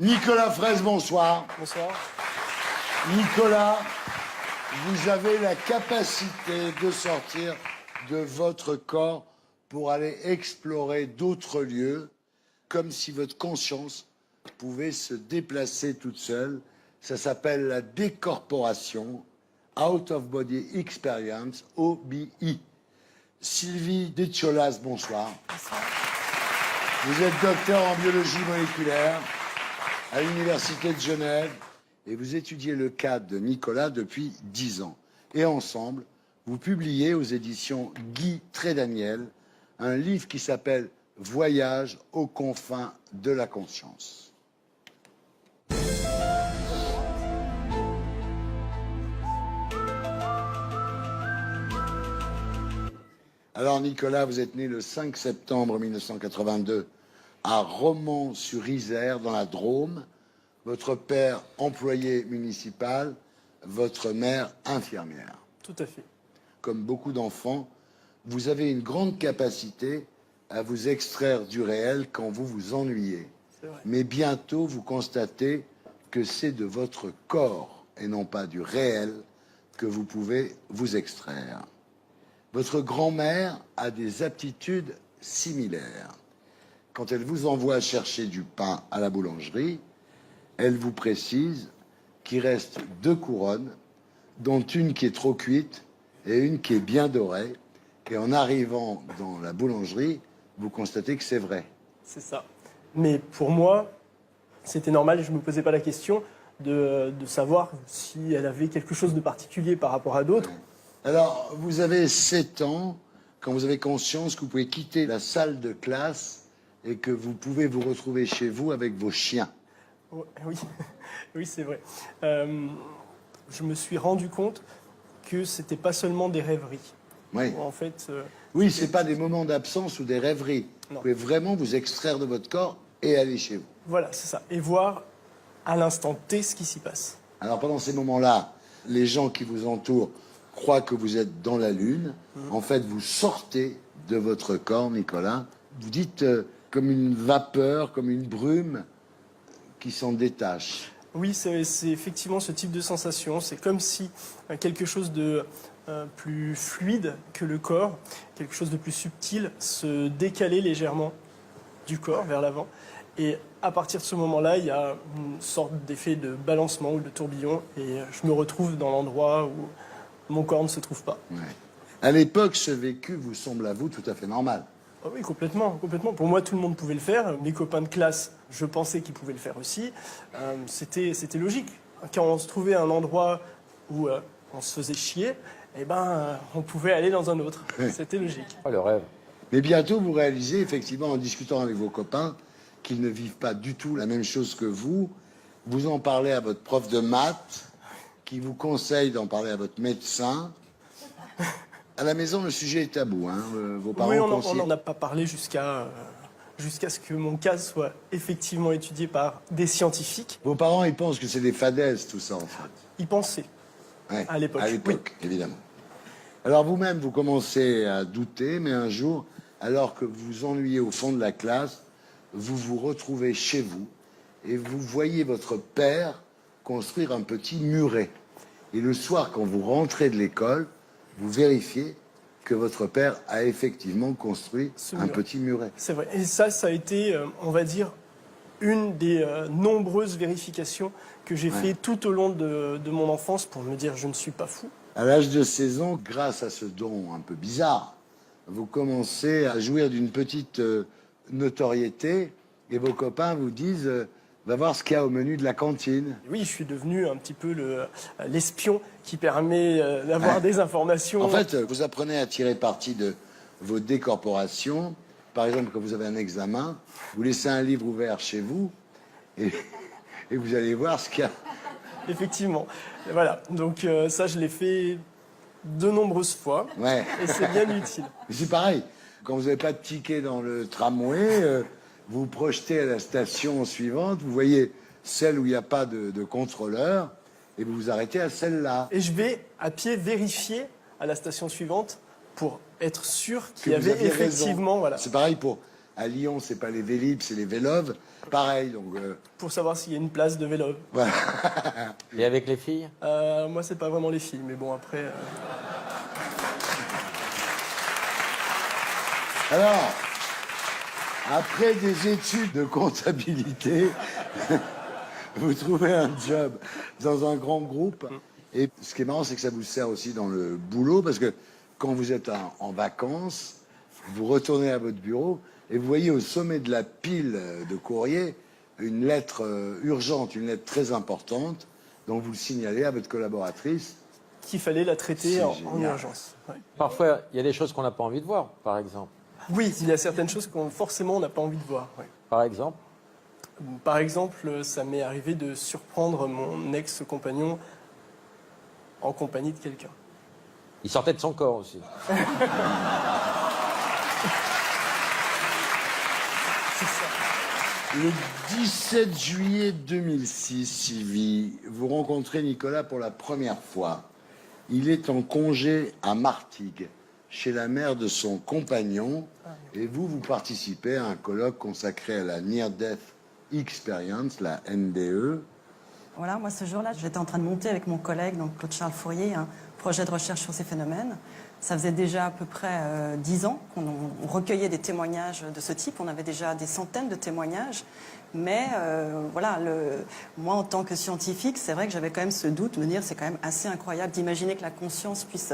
Nicolas Fraisse, bonsoir. Bonsoir. Nicolas, vous avez la capacité de sortir de votre corps pour aller explorer d'autres lieux, comme si votre conscience pouvait se déplacer toute seule. Ça s'appelle la décorporation, Out of Body Experience, OBE. Sylvie Decciolas, bonsoir. Bonsoir. Vous êtes docteur en biologie moléculaire à l'Université de Genève et vous étudiez le cas de Nicolas depuis 10 ans. Et ensemble, vous publiez aux éditions Guy Trédaniel un livre qui s'appelle « Voyage aux confins de la conscience ». Alors Nicolas, vous êtes né le 5 septembre 1982 à Romans-sur-Isère, dans la Drôme. Votre père, employé municipal, votre mère, infirmière. Tout à fait. Comme beaucoup d'enfants, vous avez une grande capacité à vous extraire du réel quand vous vous ennuyez. C'est vrai. Mais bientôt, vous constatez que c'est de votre corps et non pas du réel que vous pouvez vous extraire. Votre grand-mère a des aptitudes similaires. Quand elle vous envoie chercher du pain à la boulangerie, elle vous précise qu'il reste 2 couronnes, dont une qui est trop cuite et une qui est bien dorée. Et en arrivant dans la boulangerie, vous constatez que c'est vrai. C'est ça. Mais pour moi, c'était normal et je ne me posais pas la question de savoir si elle avait quelque chose de particulier par rapport à d'autres. Alors, vous avez 7 ans quand vous avez conscience que vous pouvez quitter la salle de classe et que vous pouvez vous retrouver chez vous avec vos chiens. Oui, oui, c'est vrai. Je me suis rendu compte que c'était pas seulement des rêveries. Oui, En fait, oui, c'est pas des moments d'absence ou des rêveries. Non. Vous pouvez vraiment vous extraire de votre corps et aller chez vous. voilà, c'est ça. Et voir à l'instant T ce qui s'y passe. Alors pendant ces moments-là, les gens qui vous entourent croient que vous êtes dans la Lune. En fait, vous sortez de votre corps, Nicolas. Vous dites comme une vapeur, comme une brume qui s'en détache. Oui, c'est effectivement ce type de sensation. C'est comme si quelque chose de plus fluide que le corps, quelque chose de plus subtil, se décalait légèrement du corps vers l'avant. Et à partir de ce moment-là, il y a une sorte d'effet de balancement ou de tourbillon. Et je me retrouve dans l'endroit où mon corps ne se trouve pas. Ouais. À l'époque, ce vécu vous semble à vous tout à fait normal. Ah oui, complètement, complètement. Pour moi, tout le monde pouvait le faire. Mes copains de classe, je pensais qu'ils pouvaient le faire aussi. C'était logique. Quand on se trouvait à un endroit où on se faisait chier, eh ben, on pouvait aller dans un autre. C'était logique. Oh, le rêve. Mais bientôt, vous réalisez, effectivement, en discutant avec vos copains, qu'ils ne vivent pas du tout la même chose que vous. Vous en parlez à votre prof de maths, qui vous conseille d'en parler à votre médecin. À la maison, le sujet est tabou. Hein. Vos parents Oui, on considèrent... n'en a pas parlé jusqu'à ce que mon cas soit effectivement étudié par des scientifiques. Vos parents, ils pensent que c'est des fadaises, tout ça, en fait. Ils pensaient. Ouais, À l'époque, évidemment. Alors vous-même, vous commencez à douter, mais un jour, alors que vous vous ennuyez au fond de la classe, vous vous retrouvez chez vous et vous voyez votre père construire un petit muret. Et le soir, quand vous rentrez de l'école, vous vérifiez que votre père a effectivement construit un petit muret. C'est vrai. Et ça a été, on va dire, une des nombreuses vérifications que j'ai fait tout au long de mon enfance pour me dire je ne suis pas fou. À l'âge de 16 ans, grâce à ce don un peu bizarre, vous commencez à jouir d'une petite notoriété et vos copains vous disent va voir ce qu'il y a au menu de la cantine. Oui, je suis devenu un petit peu l'espion qui permet d'avoir des informations. En fait, vous apprenez à tirer parti de vos décorporations. Par exemple, quand vous avez un examen, vous laissez un livre ouvert chez vous et vous allez voir ce qu'il y a. Effectivement. Et voilà. Donc ça, je l'ai fait de nombreuses fois. Ouais. Et c'est bien utile. C'est pareil. Quand vous n'avez pas de ticket dans le tramway, vous vous projetez à la station suivante, vous voyez celle où il n'y a pas de contrôleur et vous vous arrêtez à celle-là. Et je vais à pied vérifier à la station suivante pour être sûr qu'il y Que vous avait aviez effectivement... raison. Voilà. C'est pareil pour À Lyon, c'est pas les Vélib, c'est les Vélov. Pareil, donc... Pour savoir s'il y a une place de vélo. voilà. Et avec les filles? Moi, c'est pas vraiment les filles, mais bon, après... Alors, après des études de comptabilité, vous trouvez un job dans un grand groupe. Et ce qui est marrant, c'est que ça vous sert aussi dans le boulot, parce que quand vous êtes en vacances, vous retournez à votre bureau et vous voyez au sommet de la pile de courrier une lettre urgente, une lettre très importante, dont vous le signalez à votre collaboratrice. Qu'il fallait la traiter C'est en génial. urgence. Ouais. Parfois, il y a des choses qu'on n'a pas envie de voir, par exemple. Oui, il y a certaines choses qu'on forcément on n'a pas envie de voir. Ouais. Par exemple? Par exemple, ça m'est arrivé de surprendre mon ex-compagnon en compagnie de quelqu'un. Il sortait de son corps aussi. C'est ça. Le 17 juillet 2006, Sylvie, vous rencontrez Nicolas pour la première fois. Il est en congé à Martigues, chez la mère de son compagnon, et vous participez à un colloque consacré à la Near Death Experience, la NDE. Voilà, moi ce jour-là, j'étais en train de monter avec mon collègue, donc Claude-Charles Fourier, un projet de recherche sur ces phénomènes. Ça faisait déjà à peu près 10 ans qu'on recueillait des témoignages de ce type. On avait déjà des centaines de témoignages. Mais voilà, moi en tant que scientifique, c'est vrai que j'avais quand même ce doute, me dire c'est quand même assez incroyable d'imaginer que la conscience puisse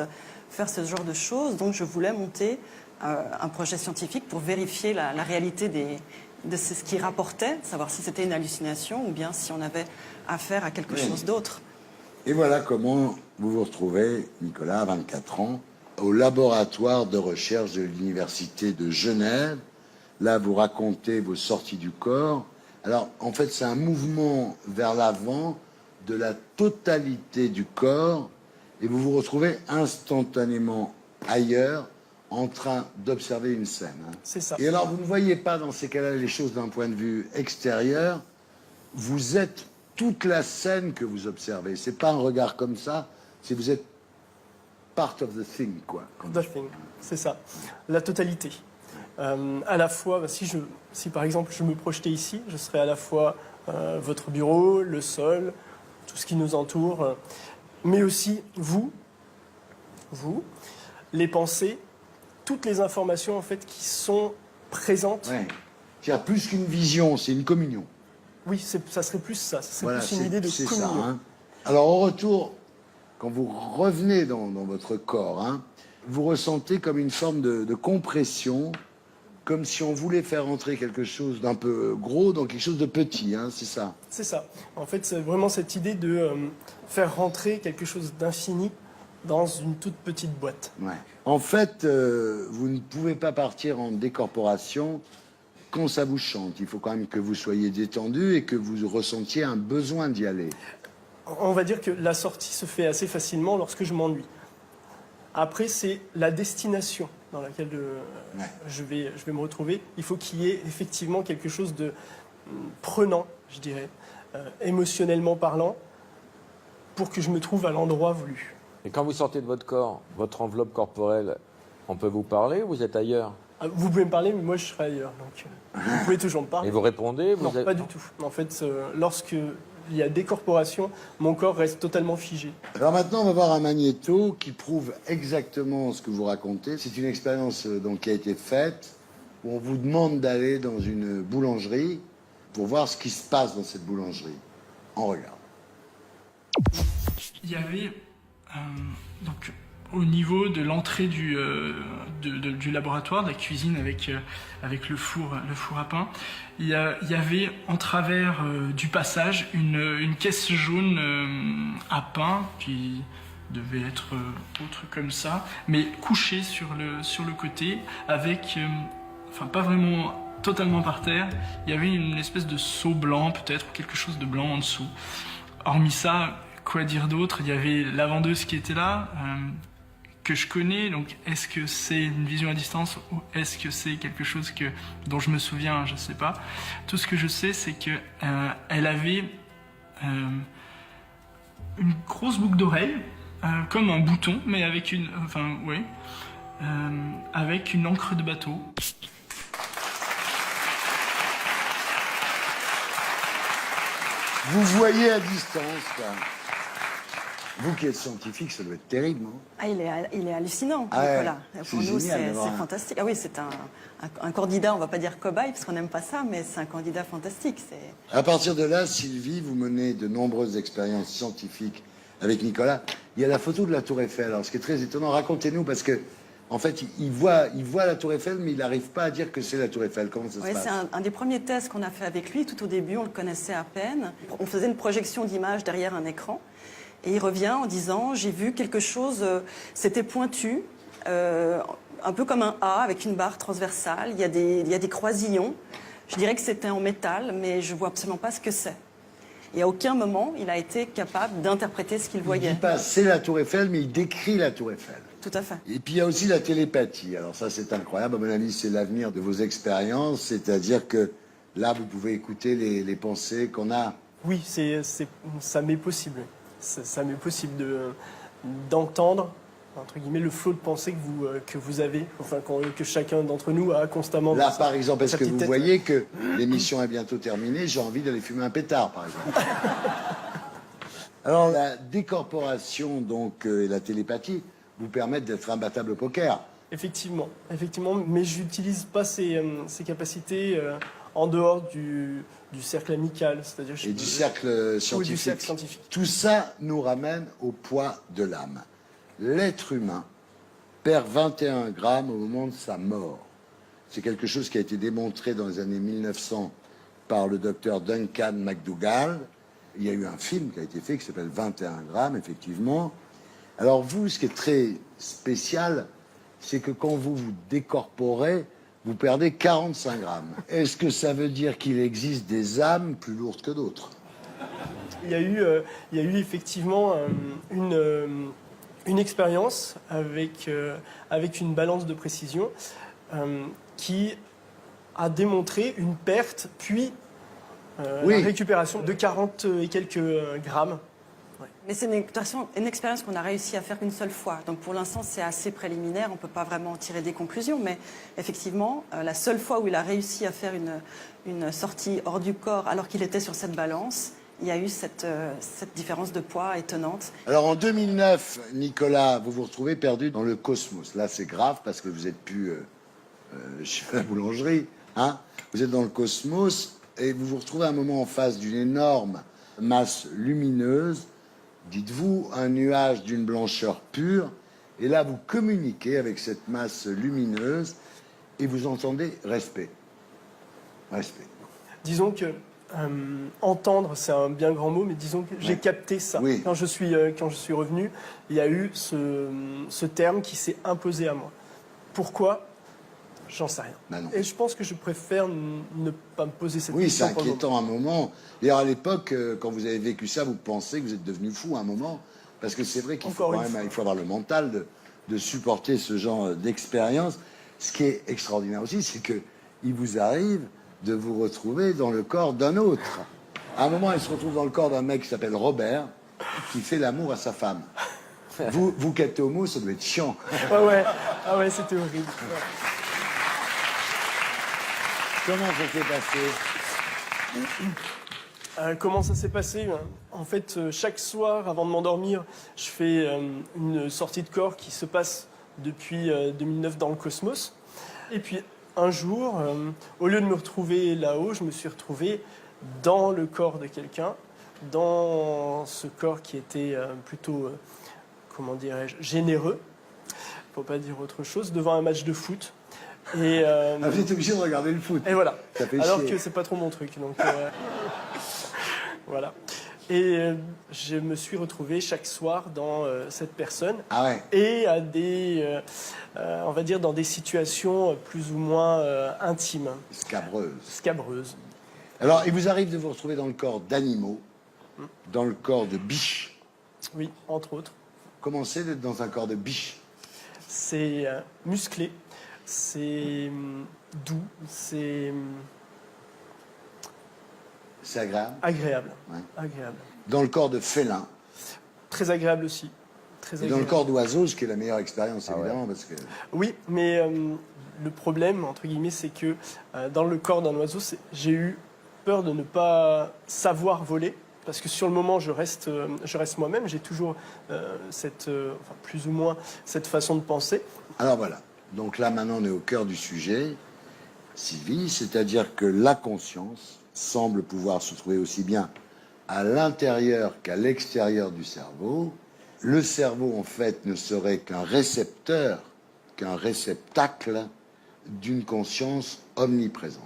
faire ce genre de choses. Donc je voulais monter un projet scientifique pour vérifier la réalité de ce qui rapportait, savoir si c'était une hallucination ou bien si on avait affaire à quelque chose d'autre. Et voilà comment vous vous retrouvez, Nicolas, à 24 ans, au laboratoire de recherche de l'Université de Genève. Là, vous racontez vos sorties du corps. Alors, en fait, c'est un mouvement vers l'avant de la totalité du corps et vous vous retrouvez instantanément ailleurs en train d'observer une scène. Hein. C'est ça. Et alors, vous ne voyez pas dans ces cas-là les choses d'un point de vue extérieur. Vous êtes toute la scène que vous observez. C'est pas un regard comme ça, c'est vous êtes part of the thing, quoi. The thing, c'est ça. La totalité. À la fois, si par exemple je me projetais ici, je serais à la fois votre bureau, le sol, tout ce qui nous entoure, mais aussi vous, les pensées, toutes les informations en fait qui sont présentes. Ouais. C'est-à-dire plus qu'une vision, c'est une communion. Oui, ça serait plus ça. Ça serait Voilà, plus une idée de c'est communion. ça. Hein. Alors au retour, quand vous revenez dans votre corps, hein, vous ressentez comme une forme de compression, comme si on voulait faire entrer quelque chose d'un peu gros dans quelque chose de petit, hein, c'est ça. C'est ça. En fait, c'est vraiment cette idée de faire rentrer quelque chose d'infini dans une toute petite boîte. Ouais. En fait, vous ne pouvez pas partir en décorporation quand ça vous chante. Il faut quand même que vous soyez détendu et que vous ressentiez un besoin d'y aller. On va dire que la sortie se fait assez facilement lorsque je m'ennuie. Après, c'est la destination dans laquelle je vais me retrouver. Il faut qu'il y ait effectivement quelque chose de prenant, je dirais, émotionnellement parlant, pour que je me trouve à l'endroit voulu. Et quand vous sortez de votre corps, votre enveloppe corporelle, on peut vous parler ou vous êtes ailleurs? Vous pouvez me parler, mais moi je serai ailleurs. Donc, vous pouvez toujours me parler. Et vous répondez Non, pas du tout. En fait, lorsque il y a décorporation, mon corps reste totalement figé. Alors maintenant, on va voir un magnéto qui prouve exactement ce que vous racontez. C'est une expérience donc, qui a été faite où on vous demande d'aller dans une boulangerie pour voir ce qui se passe dans cette boulangerie. On regarde. Il y avait donc au niveau de l'entrée du laboratoire, de la cuisine avec le four à pain, il y avait en travers du passage une caisse jaune à pain qui devait être autre comme ça, mais couchée sur le côté avec, enfin pas vraiment totalement par terre, il y avait une espèce de seau blanc peut-être, ou quelque chose de blanc en dessous. Hormis ça, quoi dire d'autre? Il y avait la vendeuse qui était là, que je connais, donc est-ce que c'est une vision à distance ou est-ce que c'est quelque chose dont je me souviens, je sais pas. Tout ce que je sais, c'est que elle avait une grosse boucle d'oreille, comme un bouton, mais avec avec une encre de bateau. Vous voyez à distance, quoi. Vous qui êtes scientifique, ça doit être terrible, non? Ah, il est hallucinant, Ah ouais, Nicolas. c'est Pour nous, génial c'est d'avoir un- fantastique. Ah oui, c'est un candidat, on ne va pas dire cobaye, parce qu'on n'aime pas ça, mais c'est un candidat fantastique. À partir de là, Sylvie, vous menez de nombreuses expériences scientifiques avec Nicolas. Il y a la photo de la Tour Eiffel. Alors, ce qui est très étonnant, racontez-nous, parce que, en fait, il voit la Tour Eiffel, mais il n'arrive pas à dire que c'est la Tour Eiffel. Comment ça se Oui, passe? c'est un des premiers tests qu'on a fait avec lui. Tout au début, on le connaissait à peine. On faisait une projection d'image derrière un écran. Et il revient en disant, j'ai vu quelque chose, c'était pointu, un peu comme un A avec une barre transversale. Il y a des croisillons. Je dirais que c'était en métal, mais je vois absolument pas ce que c'est. Et à aucun moment, il a été capable d'interpréter ce qu'il Il voyait. dit pas c'est la Tour Eiffel, mais il décrit la Tour Eiffel. Tout à fait. Et puis il y a aussi la télépathie. Alors ça, c'est incroyable. À mon avis, c'est l'avenir de vos expériences. C'est-à-dire que là, vous pouvez écouter les pensées qu'on a. Oui, ça m'est possible. Ça m'est possible d'entendre, entre guillemets, le flot de pensée que vous avez, enfin que chacun d'entre nous a constamment. Là, par exemple, est-ce sa que petite vous tête. voyez que l'émission est bientôt terminée, j'ai envie d'aller fumer un pétard, par exemple. Alors, la décorporation, donc, et la télépathie vous permettent d'être imbattable au poker. Effectivement, mais j'utilise pas ces capacités en dehors du cercle amical, c'est-à-dire Et du cercle scientifique. Oui, du cercle scientifique. Tout ça nous ramène au poids de l'âme. L'être humain perd 21 grammes au moment de sa mort. C'est quelque chose qui a été démontré dans les années 1900 par le docteur Duncan McDougall. Il y a eu un film qui a été fait qui s'appelle 21 grammes, effectivement. Alors vous, ce qui est très spécial, c'est que quand vous vous décorporez, vous perdez 45 grammes. Est-ce que ça veut dire qu'il existe des âmes plus lourdes que d'autres? Il y a eu effectivement une expérience avec une balance de précision qui a démontré une perte, puis Oui. la récupération de 40 et quelques grammes. Mais c'est une expérience qu'on a réussi à faire qu'une seule fois. Donc pour l'instant, c'est assez préliminaire, on ne peut pas vraiment en tirer des conclusions. Mais effectivement, la seule fois où il a réussi à faire une sortie hors du corps alors qu'il était sur cette balance, il y a eu cette différence de poids étonnante. Alors en 2009, Nicolas, vous vous retrouvez perdu dans le cosmos. Là, c'est grave parce que vous êtes plus chez la boulangerie. Hein, vous êtes dans le cosmos et vous vous retrouvez à un moment en face d'une énorme masse lumineuse. Dites-vous, un nuage d'une blancheur pure. Et là, vous communiquez avec cette masse lumineuse et vous entendez respect. Respect. Disons que entendre, c'est un bien grand mot, mais disons que j'ai capté ça. Oui. Quand je suis revenu, il y a eu ce terme qui s'est imposé à moi. Pourquoi? J'en sais rien. Bah non. Et je pense que je préfère ne pas me poser cette Oui, c'est question pour le moment. inquiétant à un moment. D'ailleurs, à l'époque, quand vous avez vécu ça, vous pensez que vous êtes devenu fou à un moment. Parce que c'est vrai qu'il faut Encore quand une même, il faut avoir le mental de supporter ce genre d'expérience. Ce qui est extraordinaire aussi, c'est que il vous arrive de vous retrouver dans le corps d'un autre. À un moment, il se retrouve dans le corps d'un mec qui s'appelle Robert, qui fait l'amour à sa femme. Vous qui êtes homo, ça doit être chiant. Ah ouais, c'était horrible. Ouais. Comment ça s'est passé? Comment ça s'est passé? En fait, chaque soir, avant de m'endormir, je fais une sortie de corps qui se passe depuis 2009 dans le cosmos. Et puis, un jour, au lieu de me retrouver là-haut, je me suis retrouvé dans le corps de quelqu'un, dans ce corps qui était plutôt, comment dirais-je, généreux, pour pas dire autre chose, devant un match de foot. Et, Vous êtes obligé de regarder le foot. et voilà. Ça fait Alors chier. que c'est pas trop mon truc. Donc, voilà. Et je me suis retrouvé chaque soir dans cette personne. Ah ouais. Et à on va dire, dans des situations plus ou moins intimes, Scabreuse. scabreuses. Alors, il vous arrive de vous retrouver dans le corps d'animaux, dans le corps de biches. Oui, entre autres. Comment c'est d'être dans un corps de biche? C'est musclé, c'est doux, c'est C'est agréable. agréable. Ouais. Agréable. Dans le corps de félin. Très agréable aussi. Très Et dans agréable. le corps d'oiseau, ce qui est la meilleure expérience, évidemment, parce que... Oui, mais le problème, entre guillemets, c'est que dans le corps d'un oiseau, j'ai eu peur de ne pas savoir voler, parce que sur le moment, je reste moi-même, j'ai toujours plus ou moins cette façon de penser. Alors voilà, donc là maintenant on est au cœur du sujet, Sylvie, c'est-à-dire que la conscience semble pouvoir se trouver aussi bien à l'intérieur qu'à l'extérieur du cerveau. Le cerveau en fait ne serait qu'un récepteur, qu'un réceptacle d'une conscience omniprésente.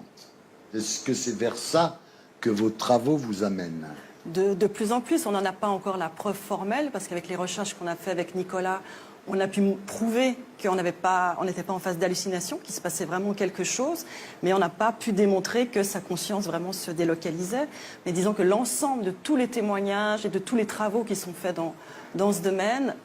Est-ce que c'est vers ça que vos travaux vous amènent ? De plus en plus, on n'en a pas encore la preuve formelle, parce qu'avec les recherches qu'on a fait avec Nicolas, on a pu prouver qu'on n'était pas en phase d'hallucination, qu'il se passait vraiment quelque chose, mais on n'a pas pu démontrer que sa conscience vraiment se délocalisait. Mais disons que l'ensemble de tous les témoignages et de tous les travaux qui sont faits dans ce domaine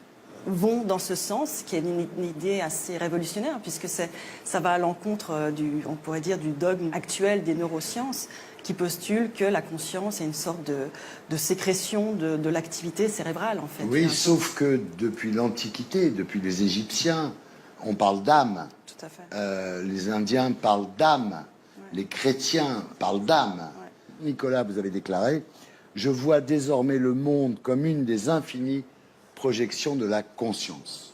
vont dans ce sens, qui est une idée assez révolutionnaire, puisque ça va à l'encontre on pourrait dire, du dogme actuel des neurosciences, qui postule que la conscience est une sorte de sécrétion de l'activité cérébrale, en fait. Oui, sauf que depuis l'Antiquité, depuis les Égyptiens, on parle d'âme. Tout à fait. Les Indiens parlent d'âme. Ouais. Les chrétiens parlent d'âme. Ouais. Nicolas, vous avez déclaré « Je vois désormais le monde comme une des infinies projections de la conscience. »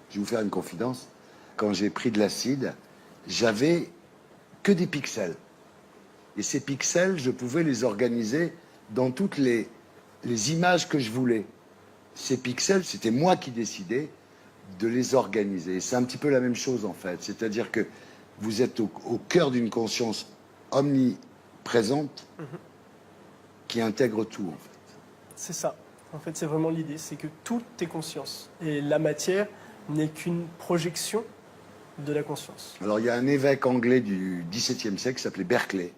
Je vais vous faire une confidence. Quand j'ai pris de l'acide, j'avais que des pixels. Et ces pixels, je pouvais les organiser dans toutes les images que je voulais. Ces pixels, c'était moi qui décidais de les organiser. Et c'est un petit peu la même chose, en fait. C'est-à-dire que vous êtes au cœur d'une conscience omniprésente qui intègre tout, en fait. C'est ça. En fait, c'est vraiment l'idée, c'est que tout est conscience. Et la matière n'est qu'une projection de la conscience. Alors, il y a un évêque anglais du XVIIe siècle qui s'appelait Berkeley,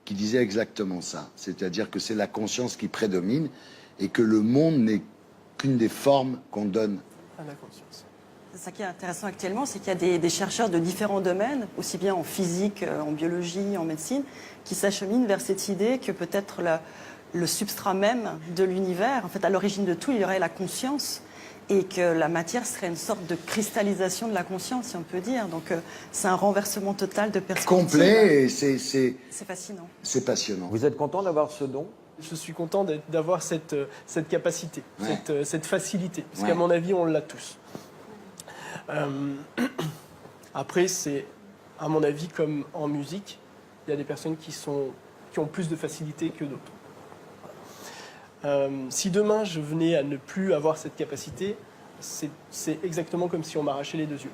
qui disait exactement ça. C'est-à-dire que c'est la conscience qui prédomine et que le monde n'est qu'une des formes qu'on donne à la conscience. C'est ça qui est intéressant actuellement, c'est qu'il y a des chercheurs de différents domaines, aussi bien en physique, en biologie, en médecine, qui s'acheminent vers cette idée que peut-être le substrat même de l'univers, en fait, à l'origine de tout, il y aurait la conscience, et que la matière serait une sorte de cristallisation de la conscience, si on peut dire. Donc c'est un renversement total de perspective. complet et c'est fascinant. C'est passionnant. Vous êtes content d'avoir ce don? Je suis content d'avoir cette capacité, Ouais. cette facilité, parce Ouais. qu'à mon avis, on l'a tous. Après, c'est, à mon avis, comme en musique, il y a des personnes qui ont plus de facilité que d'autres. Si demain je venais à ne plus avoir cette capacité, c'est exactement comme si on m'arrachait les deux yeux.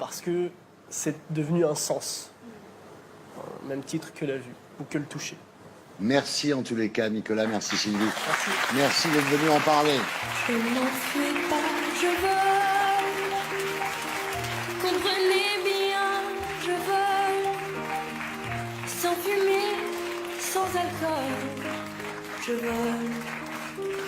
Parce que c'est devenu un sens, au même titre que la vue ou que le toucher. Merci en tous les cas, Nicolas. Merci, Sylvie. Merci. Merci d'être venu en parler. Je n'enfuis pas, je vole. Comprenez bien, je vole. Sans fumée, sans alcool, je vole.